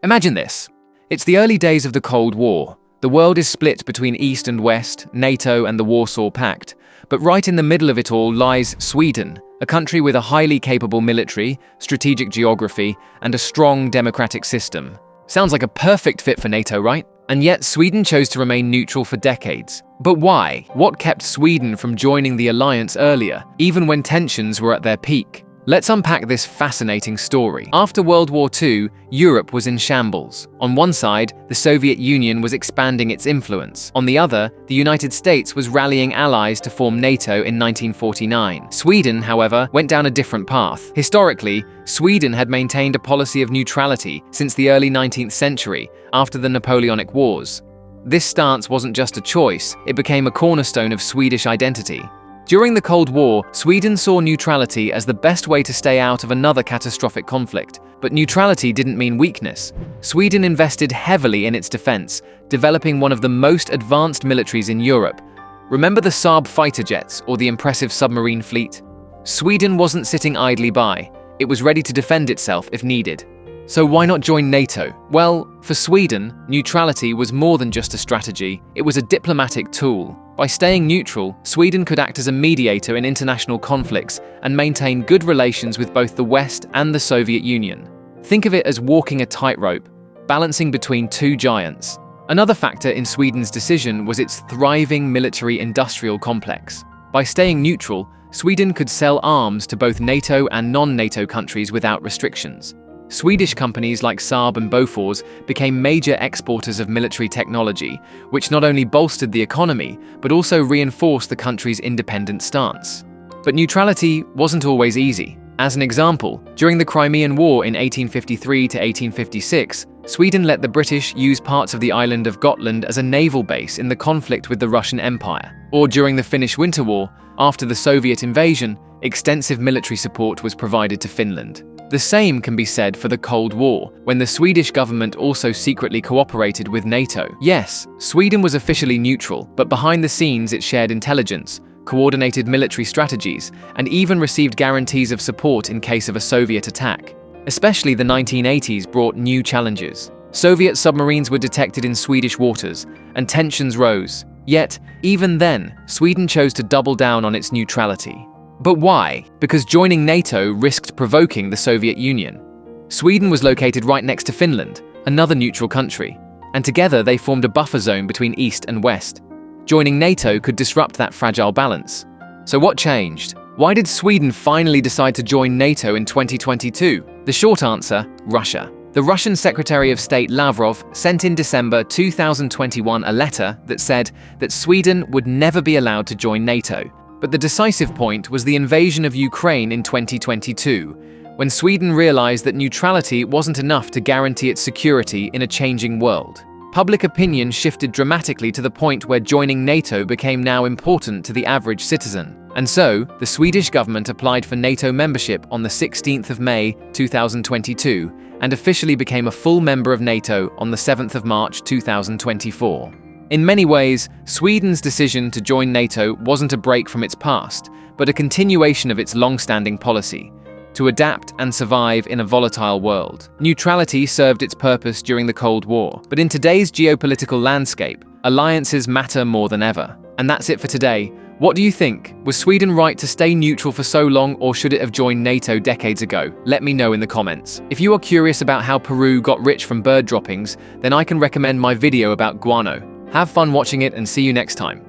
Imagine this. It's the early days of the Cold War. The world is split between East and West, NATO and the Warsaw Pact. But right in the middle of it all lies Sweden, a country with a highly capable military, strategic geography, and a strong democratic system. Sounds like a perfect fit for NATO, right? And yet Sweden chose to remain neutral for decades. But why? What kept Sweden from joining the alliance earlier, even when tensions were at their peak? Let's unpack this fascinating story. After World War II, Europe was in shambles. On one side, the Soviet Union was expanding its influence. On the other, the United States was rallying allies to form NATO in 1949. Sweden, however, went down a different path. Historically, Sweden had maintained a policy of neutrality since the early 19th century, after the Napoleonic Wars. This stance wasn't just a choice, it became a cornerstone of Swedish identity. During the Cold War, Sweden saw neutrality as the best way to stay out of another catastrophic conflict. But neutrality didn't mean weakness. Sweden invested heavily in its defense, developing one of the most advanced militaries in Europe. Remember the Saab fighter jets or the impressive submarine fleet? Sweden wasn't sitting idly by. It was ready to defend itself if needed. So why not join NATO? Well, for Sweden, neutrality was more than just a strategy. It was a diplomatic tool. By staying neutral, Sweden could act as a mediator in international conflicts and maintain good relations with both the West and the Soviet Union. Think of it as walking a tightrope, balancing between two giants. Another factor in Sweden's decision was its thriving military-industrial complex. By staying neutral, Sweden could sell arms to both NATO and non-NATO countries without restrictions. Swedish companies like Saab and Bofors became major exporters of military technology, which not only bolstered the economy, but also reinforced the country's independent stance. But neutrality wasn't always easy. As an example, during the Crimean War in 1853 to 1856, Sweden let the British use parts of the island of Gotland as a naval base in the conflict with the Russian Empire. Or during the Finnish Winter War, after the Soviet invasion, extensive military support was provided to Finland. The same can be said for the Cold War, when the Swedish government also secretly cooperated with NATO. Yes, Sweden was officially neutral, but behind the scenes it shared intelligence, coordinated military strategies, and even received guarantees of support in case of a Soviet attack. Especially the 1980s brought new challenges. Soviet submarines were detected in Swedish waters, and tensions rose. Yet, even then, Sweden chose to double down on its neutrality. But why? Because joining NATO risked provoking the Soviet Union. Sweden was located right next to Finland, another neutral country, and together they formed a buffer zone between East and West. Joining NATO could disrupt that fragile balance. So what changed? Why did Sweden finally decide to join NATO in 2022? The short answer, Russia. The Russian Secretary of State Lavrov sent in December 2021 a letter that said that Sweden would never be allowed to join NATO. But the decisive point was the invasion of Ukraine in 2022, when Sweden realized that neutrality wasn't enough to guarantee its security in a changing world. Public opinion shifted dramatically to the point where joining NATO became now important to the average citizen. And so, the Swedish government applied for NATO membership on the 16th of May 2022 and officially became a full member of NATO on the 7th of March 2024. In many ways, Sweden's decision to join NATO wasn't a break from its past, but a continuation of its long-standing policy, to adapt and survive in a volatile world. Neutrality served its purpose during the Cold War, but in today's geopolitical landscape, alliances matter more than ever. And that's it for today. What do you think? Was Sweden right to stay neutral for so long, or should it have joined NATO decades ago? Let me know in the comments. If you are curious about how Peru got rich from bird droppings, then I can recommend my video about guano. Have fun watching it and see you next time.